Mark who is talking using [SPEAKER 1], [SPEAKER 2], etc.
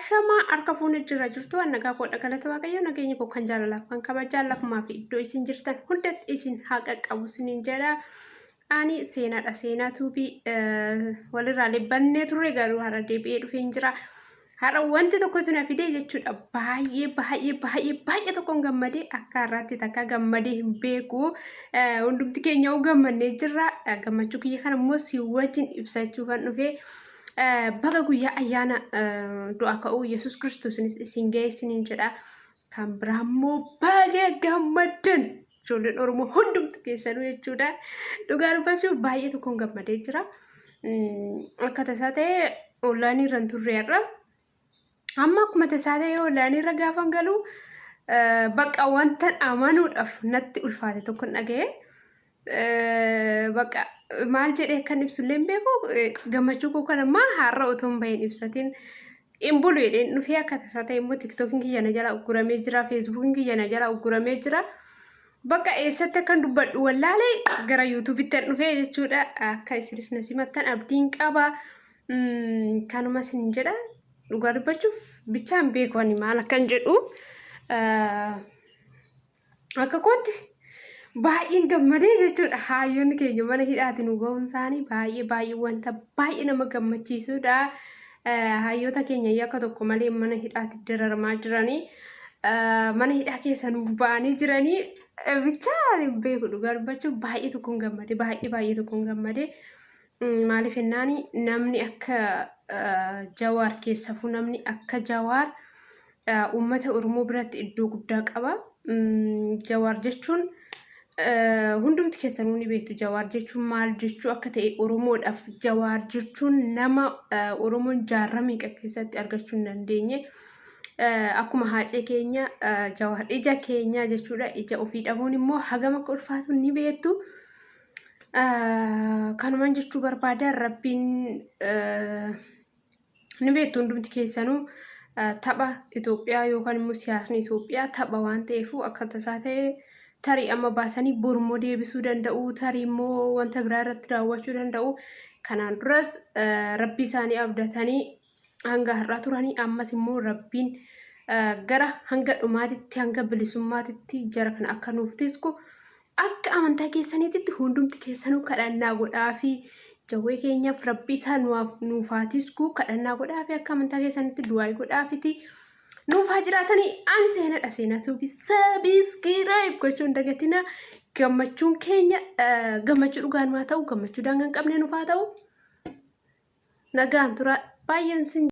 [SPEAKER 1] Ashama harka fuunee jira jirtu nagaa koo dhagalata waaqayyo nageenya koo kan jaalalaaf kan kabajaa lafumaa fi iddoo isin jirtan hundatti isin haa qaqqabu isiniin jedha. Ani seenaadha seenaa tuubii walirraa libbannee turre garuu har'a deebi'ee dhufee jira. Har'a wanti tokkotu na fidee jechuudha baay'ee tokkoon gammadee akka har'aatti takka gammadee hin beeku. Hundumti keenya gammannee jirra. Gammachuu kiyya kana immoo si wajjin ibsachuu kan dhufee. Baga guyyaa ayyaana du'a ka'uu Yesuus Kiristoos isin ga'e isiniin jedha. Kan biraa immoo baga gammaddan ijoolleen Oromoo hundumti keessanuu jechuudha. Dhugaa dubbachuu baay'ee tokkoon gammadee jira. Akka tasaa ta'e onlaayinii irra turre har'a. Amma akkuma tasaa ta'e onlaayinii irra gaafa galu bakka wanta amanuudhaaf natti ulfaate tokko dhaga'e. Bakka maal jedhee kan ibsullee beeku gammachuu koo kana amma har'a otoo hin bahin ibsatiin hin bulu jedheen dhufee akka tasaa ta'e immoo tiktookiin kiyya na jala ugguramee jira, feesbuukiin kiyya na jala ugguramee jira. Bakka eessatti akkan dubbadhu wallaalee gara yuutuubitti dhufee jechuudha. Akka isinis na simattan abdiin qaba. Kanuma isin jedha. Dhugaa dubbachuuf bichaan beeku ani maal akkan jedhu. Akka kootti baay'een gammadee jechuudha. Hayyoonni keenya mana hidhaatiin nu ba'uun isaanii baay'ee wanta baay'ee nama gammachiisudha. Hayyoota keenya akka tokko malee mana hidhaatiin dararamaa jiranii mana hidhaa keessa nuuf ba'anii jiranii bichaan hin beeku. Dhugaa dubbachuuf baay'ee tokkoon gammadee baay'ee tokkoon gammadee maaliif jennaan namni akka Jawaar keessafuu namni akka Jawaar uummata Oromoo biratti iddoo guddaa qaba. Jawaar jechuun hundumti keessanuu ni beektu. Jawaar jechuun maal jechuu akka ta'e Oromoodhaaf Jawaar jechuun nama Oromoon jaarraa meeqa keessatti argachuu hin dandeenye. Akkuma haacee keenya Jawaar ija keenya jechuudha. Ija ofii dhabuun immoo hagam akka ulfaatu ni beektu. Kanumaan jechuu barbaada. Rabbiin ni beektu hundumti keessanuu tapha Itoophiyaa yookaan immoo siyaasni Itoophiyaa tapha waan ta'eef akka tasaa ta'e tarii amma baasanii bormoo deebisuu danda'u, tarii immoo wanta biraa irratti daawwachuu danda'u. Kanaan duras rabbii isaanii abdatanii hanga har'aa turanii ammas immoo rabbiin gara hanga dhumaatitti hanga bilisummaatitti jara kana akka nuuf tisku akka amantaa keessaniitti hundumti keessanuu kadhannaa godhaa fi jawwee keenyaaf rabbii isaa nuuf haa tisku kadhannaa godhaa fi akka amantaa keessaniitti du'aa godhaa fi nuuf haa jiraatanii. Ani seenaadha seenaa tuubii sabiskiraayib gochuun dagatina. Gammachuun keenya gammachuu dhugaan haa ta'u, gammachuu daangaa hin qabne nuuf haa ta'u. Nagaan tura baay'een sin